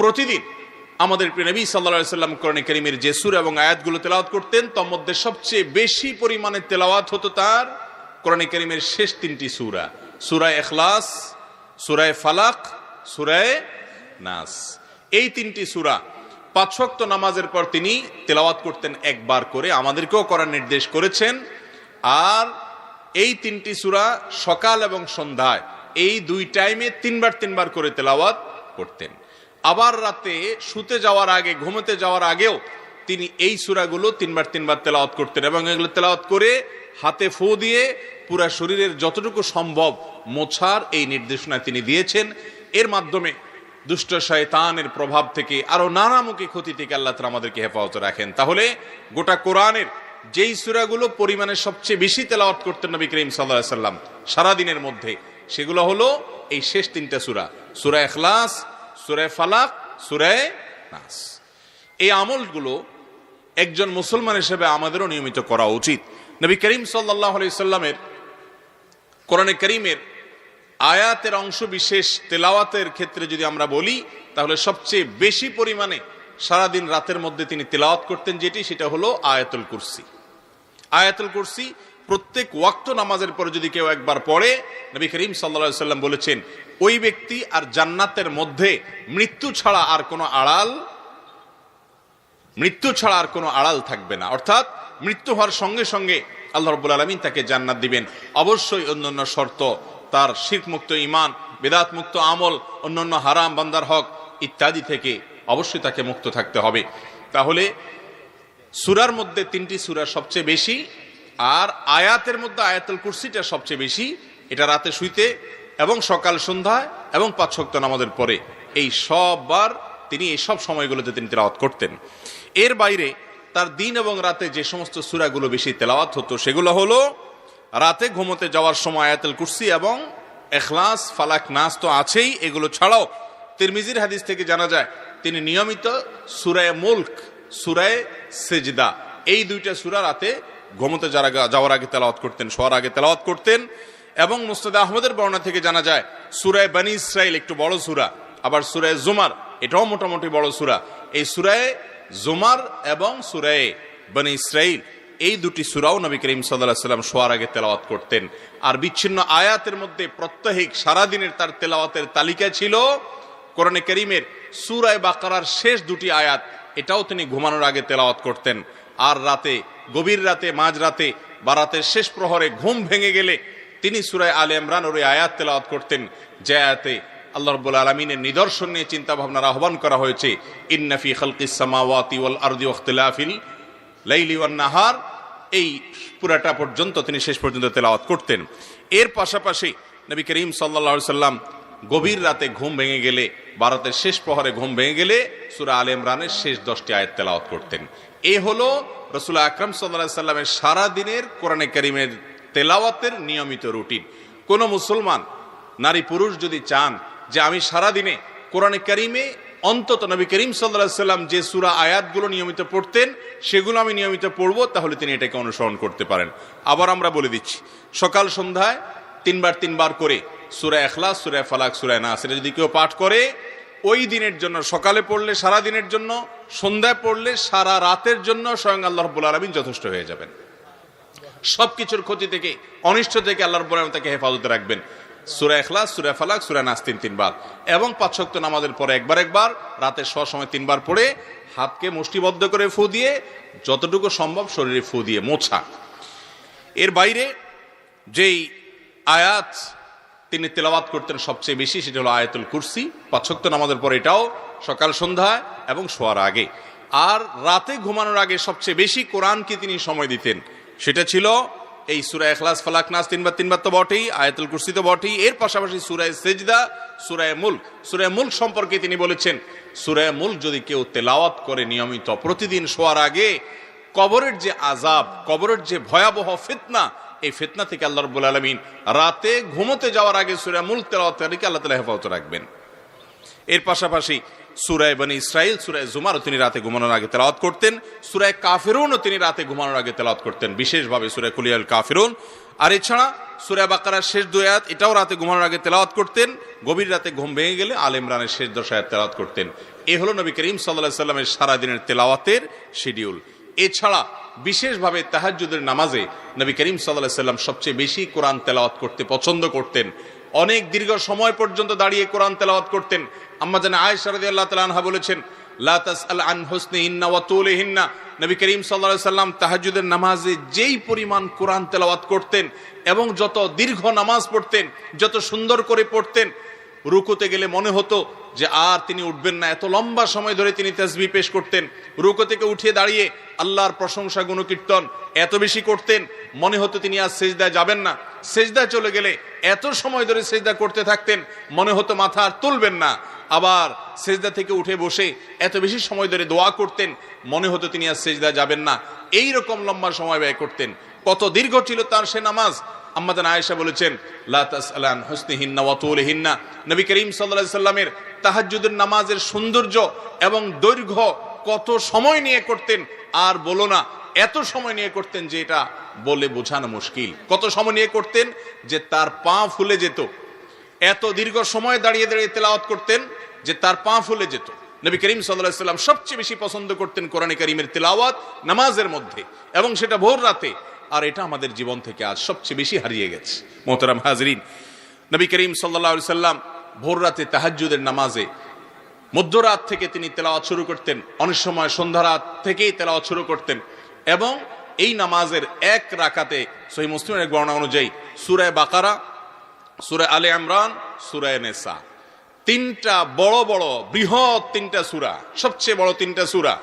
প্রতিদিন আমাদের প্রিয় নবী সাল্লাল্লাহু আলাইহি সাল্লাম কোরআন কারীমের যে সূরা এবং আয়াতগুলো তেলাওয়াত করতেন তার মধ্যে সবচেয়ে বেশি পরিমাণে তেলাওয়াত হতো তার কোরআন কারীমের শেষ তিনটি সূরা, সূরা ইখলাস, সূরা ফালাক, সূরা নাস। এই তিনটি সূরা 5 ওয়াক্ত নামাজের পর তিনি তেলাওয়াত করতেন একবার করে, আমাদেরকেও করার নির্দেশ করেছেন। আর এই তিনটি সূরা সকাল এবং সন্ধ্যায় এই দুই টাইমে তিনবার করে তেলাওয়াত করতেন। আবার রাতে শুতে যাওয়ার আগে, ঘুমোতে যাওয়ার আগেও তিনি এই সূরাগুলো তিনবার তেলাওয়াত করতেন এবং এগুলো তেলাওয়াত করে হাতে ফু দিয়ে পুরা শরীরের যতটুকু সম্ভব মোছার এই নির্দেশনা তিনি দিয়েছেন। এর মাধ্যমে দুষ্ট শয়তানের প্রভাব থেকে আরো নানামুখী ক্ষতি থেকে আল্লাহ তাআলা আমাদেরকে হেফাজত রাখেন। তাহলে গোটা কোরআনের যেই সূরাগুলো পরিমাণে সবচেয়ে বেশি তেলাওয়াত করতেন নবী করিম সাল্লাল্লাহু আলাইহি সাল্লাম সারা দিনের মধ্যে, সেগুলো হলো এই শেষ তিনটা সূরা, সূরা ইখলাস, সূরা ফালাক, সূরা নাস। এই আমলগুলো একজন মুসলমান হিসেবে আমাদেরও নিয়মিত করা উচিত। নবী করিম সাল্লাল্লাহু আলাইহি সাল্লামের কোরআনে কারীমের আয়াতের অংশ বিশেষ তেলাওয়াতের ক্ষেত্রে যদি আমরা বলি, তাহলে সবচেয়ে বেশি পরিমাণে সারাদিন রাতের মধ্যে তিনি তেলাওয়াত করতেন সেটা হলো আয়াতুল কুরসি। আয়াতুল কুরসি প্রত্যেক ওয়াক্ত নামাজের পরে যদি কেউ একবার পড়ে, নবী করিম সাল্লাল্লাহু আলাইহি সাল্লাম বলেছেন ওই ব্যক্তি আর জান্নাতের মধ্যে মৃত্যু ছাড়া আর কোনো আড়াল থাকবে না। অর্থাৎ মৃত্যু হওয়ার সঙ্গে সঙ্গে আল্লাহ রাব্বুল আলামিন তাকে জান্নাত দিবেন। অবশ্যই অন্যান্য শর্ত, তার শিরক মুক্ত ঈমান, বিদআত মুক্ত আমল, অন্যান্য হারাম বান্দার হক ইত্যাদি থেকে অবশ্যই তাকে মুক্ত থাকতে হবে। তাহলে সূরার মধ্যে তিনটি সূরা সবচেয়ে বেশি, আর আয়াতের মধ্যে আয়াতুল কুরসিটা সবচেয়ে বেশি। এটা রাতে শুইতে এবং সকাল সন্ধ্যায় এবং 5 ওয়াক্ত নামাজের পরে এই সববার তিনি এই সব সময়গুলোতে তিনি তেলাওয়াত করতেন। এর বাইরে তার দিন এবং রাতে যে সমস্ত সূরাগুলো বেশি তেলাওয়াত হতো সেগুলো হলো রাতে ঘুমোতে যাওয়ার সময় আয়াতুল কুরসি এবং ইখলাস, ফালাক, নাস তো আছেই। এগুলো ছাড়াও তিরমিজির হাদিস থেকে জানা যায় তিনি নিয়মিত সূরা মুলক, সূরা সিজদা, এই দুইটা সূরা রাতে ঘুমোতে যাওয়ার আগে তেলাওয়াত করতেন, শোয়ার আগে তেলাওয়াত করতেন। এবং মুসনাদ আহমদের বর্ণনা থেকে জানা যায় সূরা বনী ইসরাইল একটু বড় সূরা, আবার সূরা জুমার এটাও মোটামুটি বড় সূরা। এই সূরা জুমার এবং সূরা বনী ইসরাইল এই দুটি সূরাও নবী করিম সাল্লাল্লাহু আলাইহি সাল্লাম শোয়ার আগে তেলাওয়াত করতেন। আর বিচ্ছিন্ন আয়াতের মধ্যে প্রত্যেক সারাদিনের তার তেলাওয়াতের তালিকা ছিল কোরআনে কারীমের সূরা বাকারার শেষ দুটি আয়াত, এটাও তিনি ঘুমানোর আগে তেলাওয়াত করতেন। আর রাতে, গভীর রাতে, মাঝরাতে বা রাতের শেষ প্রহরে ঘুম ভেঙে গেলে তিনি সূরা আলে ইমরান ওই আয়াত তেলাওয়াত করতেন, যে আয়াতে আল্লাহ রাব্বুল আলামিনের নিদর্শন নিয়ে চিন্তা ভাবনার আহ্বান করা হয়েছে। ইন্না ফি খালকিস সামাওয়াতি ওয়াল আরদি ওয়াখতিলাফিল লাইলি ওয়ান নাহার, এই পুরাটা পর্যন্ত তিনি শেষ পর্যন্ত তেলাওয়াত করতেন। এর পাশাপাশি নবী করিম সাল্লাল্লাহু আলাইহি সাল্লাম গভীর রাতে ঘুম ভেঙে গেলে, রাতের শেষ প্রহরে ঘুম ভেঙে গেলে সূরা আলে ইমরানের শেষ 10টি আয়াত তেলাওয়াত করতেন। এই হলো রাসূল আকরাম সাল্লাল্লাহু আলাইহি সাল্লামের সারা দিনের কোরআনে কারীমের তেলাওয়াতের নিয়মিত রুটিন। কোন মুসলমান নারী পুরুষ যদি চান যে আমি সারা দিনে কোরআনে কারীমে অন্তত নবী করিম সাল্লাল্লাহু আলাইহি সাল্লাম যে সূরা আয়াতগুলো নিয়মিত পড়তেন সেগুলো আমি নিয়মিত পড়বো, তাহলে তিনি এটাকে অনুসরণ করতে পারেন। আবার আমরা বলে দিচ্ছি, সকাল সন্ধ্যায় তিনবার করে সূরা ইখলাস, সূরা ফালাক, সূরা নাস এটা যদি কেউ পাঠ করে ওই দিনের জন্য, সকালে পড়লে সারা দিনের জন্য, সন্ধ্যায় পড়লে সারা রাতের জন্য স্বয়ং আল্লাহ রাব্বুল আলামিন যথেষ্ট হয়ে যাবেন। সবকিছুর ক্ষতি থেকে, অনিষ্ট থেকে আল্লাহ রাব্বুল আলামিন তাকে হেফাজতে রাখবেন। সূরা ইখলাস, সূরা ফালাক, সূরা নাস তিনবার এবং 5 ওয়াক্ত নামাজের পরে একবার, রাতে শোয়ার সময় 3বার পড়ে হাতকে মুষ্টিবদ্ধ করে ফু দিয়ে যতটুকু সম্ভব শরীরে ফু দিয়ে মোছা। এর বাইরে যেই আয়াত তিনি তেলাওয়াত করতেন সবচেয়ে বেশি সেটা হলো আয়াতুল কুরসি। 5 ওয়াক্ত নামাজের পরে এটাও সকাল সন্ধ্যায় এবং শোয়ার আগে। আর রাতে ঘুমানোর আগে সবচেয়ে বেশি কোরআনকে তিনি সময় দিতেন, সেটা ছিল এই সূরা ইখলাস, ফালাক, নাস তিনবার তো বটেই, আয়াতুল কুরসি তো বটেই, এর পাশাপাশি সূরা সিজদা, সূরা মুলক। সূরা মুলক সম্পর্কে তিনি বলেছেন সূরা মুলক যদি কেউ তেলাওয়াত করে নিয়মিত প্রতিদিন শোয়ার আগে, কবরের যে আযাব, কবরের যে ভয়াবহ ফিতনা, এই ফিতনা থেকে আল্লাহ রাব্বুল আলামিন রাতে ঘুমোতে যাওয়ার আগে সূরা মুলক তেলাওয়াতকারীকে আল্লাহ তাআলা হেফাজত রাখবেন। এর পাশাপাশি সূরা বনী ইসরাইল, সূরা জুমারও তিনি রাতে ঘুমানোর আগে তেলাওয়াত করতেন। সূরা কাফিরুনও তিনি রাতে ঘুমানোর আগে তেলাওয়াত করতেন, বিশেষভাবে সূরা কুল ইয়া আল কাফিরুন। আর এছাড়া সূরা বাকারার শেষ 2 আয়াত এটাও রাতে ঘুমানোর আগে তেলাওয়াত করতেন, গভীর রাতে ঘুম ভেঙে গেলে আলে ইমরানের শেষ 10 আয়াত তেলাওয়াত করতেন। এ হলো নবী করিম সাল্লাল্লাহু আলাইহি সাল্লামের সারাদিনের তেলাওয়াতের শিডিউল। এছাড়া বিশেষভাবে তাহাজ্জুদের নামাজে নবী করিম সাল্লাল্লাহু আলাইহি সাল্লাম সবচেয়ে বেশি কোরআন তেলাওয়াত করতে পছন্দ করতেন। অনেক দীর্ঘ সময় পর্যন্ত দাঁড়িয়ে কোরআন তেলাওয়াত করতেন। আম্মা জান আয়েশা রাদিয়াল্লাহু তাআলা আনহা বলেছেন, লা তাসআল আন হুসনিহিন্না ওয়া তুলিহিন্না। নবী করিম সাল্লাল্লাহু আলাইহি সাল্লাম তাহাজ্জুদের নামাজে যেই পরিমাণ কোরআন তেলাওয়াত করতেন এবং যত দীর্ঘ নামাজ পড়তেন, যত সুন্দর করে পড়তেন, রুকুতে গেলে মনে হতো যে আর তিনি উঠবেন না, এত লম্বা সময় ধরে তিনি তাসবিহ পেশ করতেন। রুকু থেকে উঠে দাঁড়িয়ে আল্লাহর প্রশংসা গুণকীর্তন এত বেশি করতেন, মনে হতো তিনি আর সেজদায় যাবেন না। সেজদায় চলে গেলে এত সময় ধরে সেজদা করতে থাকতেন, মনে হতো মাথা আর তুলবেন না। আবার সেজদা থেকে উঠে বসে এত বেশি সময় ধরে দোয়া করতেন, মনে হতো তিনি আর সেজদায় যাবেন না। এই রকম লম্বা সময় ব্যয় করতেন। কত দীর্ঘ ছিল তার সে নামাজ। আম্মা জান আয়েশা বলেছেন, লা তাসআল আন হুসনিহিন্না ওয়া তুলিহিন্না। নবী করিম সাল্লাল্লাহু আলাইহি সাল্লামের তাহাজ্জুদের নামাজের সৌন্দর্য এবং দৈর্ঘ্য কত সময় নিয়ে করতেন আর বলো না, এত সময় নিয়ে করতেন যে এটা বলে বোঝানো মুশকিল। কত সময় নিয়ে করতেন যে তার পা ফুলে যেত। এত দীর্ঘ সময় দাঁড়িয়ে দাঁড়িয়ে তেলাওয়াত করতেন যে তার পা ফুলে যেত। নবী করিম সাল্লাল্লাহু আলাইহি সাল্লাম সবচেয়ে বেশি পছন্দ করতেন কোরআনে কারীমের তেলাওয়াত নামাজের মধ্যে, এবং সেটা ভোর রাতে। আর এটা আমাদের জীবন থেকে আজ সবচেয়ে বেশি হারিয়ে গেছে। মোহতারাম হাজরিন, নবী করিম সাল্লাল্লাহু আলাইহি সাল্লাম ভোর রাতে তাহাজ্জুদের নামাজে মধ্যরাত থেকে তিনি তেলাওয়াত শুরু করতেন, অনেক সময় সন্ধ্যা রাত থেকেই তেলাওয়াত শুরু করতেন। এবং এই নামাজের এক রাকাতে সহিহ মুসলিমের বর্ণনা অনুযায়ী সূরা বাকারা, সূরা আলে ইমরান, সূরা নিসা, তিনটা বড় বড় বৃহৎ তিনটা সূরা, সবচেয়ে বড় তিনটা সূরা,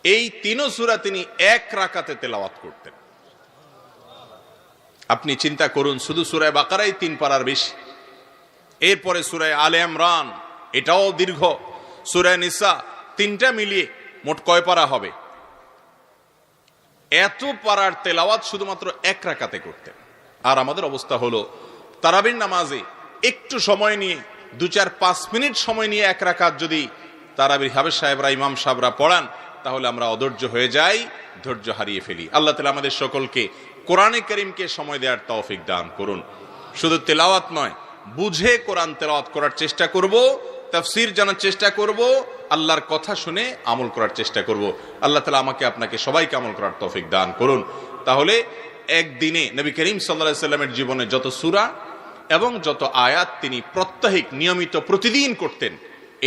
এই তিনও সূরা তিনি এক রাকাতে তেলাওয়াত করতেন। আপনি চিন্তা করুন, শুধু সূরা বাকারাই 3 পারার বেশি, এরপরে সূরা আলে ইমরান এটাও দীর্ঘ, সূরা নিসা, তিনটা মিলিয়ে মোট কয় পারা হবে? এত পারার তেলাওয়াত শুধুমাত্র এক রাকাতে করতেন। আর আমাদের অবস্থা হলো তারাবির নামাজে একটু সময় নিয়ে 2-4-5 মিনিট সময় নিয়ে এক রাকাত যদি তারাবির হাফেজ সাহেবরা, ইমাম সাহেবরা পড়ান, তাহলে আমরা অধৈর্য হয়ে যাই, ধৈর্য হারিয়ে ফেলি। আল্লাহ তাআলা আমাদের সকলকে কোরআনে কারীমকে সময় দেওয়ার তৌফিক দান করুন। শুধু তেলাওয়াত নয়, বুঝে কোরআন তেলাওয়াত করার চেষ্টা করব, তাফসীর জানার চেষ্টা করব, আল্লাহর কথা শুনে আমল করার চেষ্টা করব। আল্লাহ তাআলা আমাকে আপনাকে সবাইকে আমল করার তৌফিক দান করুন। তাহলে একদিনে নবী করিম সাল্লাল্লাহু আলাইহি সাল্লামের জীবনে যত সূরা এবং যত আয়াত তিনি প্রত্যহিক নিয়মিত প্রতিদিন করতেন,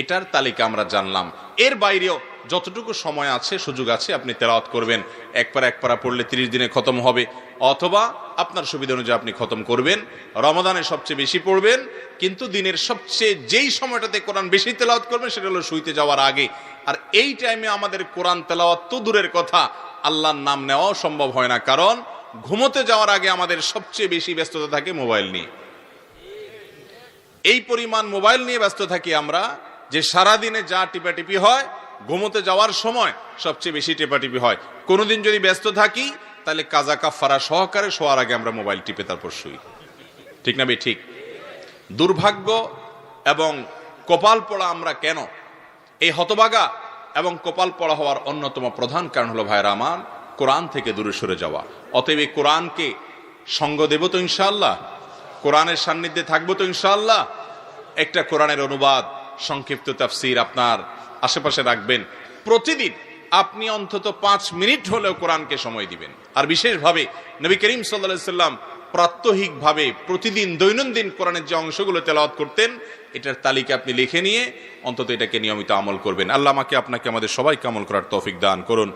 এটার তালিকা আমরা জানলাম। এর বাইরেও যতটুকু সময় আছে, সুযোগ আছে, আপনি তেলাওয়াত করবেন। এক পারা পড়লে 30 দিনে খতম হবে, অথবা আপনার সুবিধা অনুযায়ী আপনি খতম করবেন। রমাদানে সবচেয়ে বেশি পড়বেন, কিন্তু দিনের সবচেয়ে যেই সময়টাতে কোরআন বেশি তেলাওয়াত করবেন সেটা হলো শুইতে যাওয়ার আগে। আর এই টাইমে আমাদের কোরআন তেলাওয়াত তো দূরের কথা, আল্লাহর নাম নেওয়াও সম্ভব হয় না, কারণ ঘুমোতে যাওয়ার আগে আমাদের সবচেয়ে বেশি ব্যস্ততা থাকে মোবাইল নিয়ে। এই পরিমাণ মোবাইল নিয়ে ব্যস্ত থাকি আমরা যে সারাদিনে যা টিপাটিপি হয়, ঘুমোতে যাওয়ার সময় সবচেয়ে বেশি টেপাটিপি হয়। কোনোদিন যদি ব্যস্ত থাকি, তাহলে কাজা কাফারা সহকারে শোয়ার আগে আমরা মোবাইল টিপে তারপর শুই। ঠিক না ভাই? ঠিক। দুর্ভাগ্য এবং কপাল পড়া আমরা কেন? এই হতভাগা এবং কপাল পড়া হওয়ার অন্যতম প্রধান কারণ হলো ভাইরা আমার, কোরআন থেকে দূরে সরে যাওয়া। অতএব এই কোরআনকে সঙ্গ দেব তো ইনশাআল্লাহ, কোরআনের সান্নিধ্যে থাকবো তো ইনশাআল্লাহ। একটা কোরআনের অনুবাদ, সংক্ষিপ্ত তাফসীর আপনার আশেপাশে রাখবেন। প্রতিদিন আপনি অন্তত 5 মিনিট হলেও কোরআনকে সময় দিবেন। আর বিশেষভাবে নবী করিম সাল্লাল্লাহু আলাইহি সাল্লাম প্রাত্যহিকভাবে প্রতিদিন দৈনন্দিন কোরআনের যে অংশগুলো তেলাওয়াত করতেন, এটার তালিকা আপনি লিখে নিয়ে অন্তত এটাকে নিয়মিত আমল করবেন। আল্লাহ আমাকে আপনাকে আমাদের সবাইকে আমল করার তৌফিক দান করুন।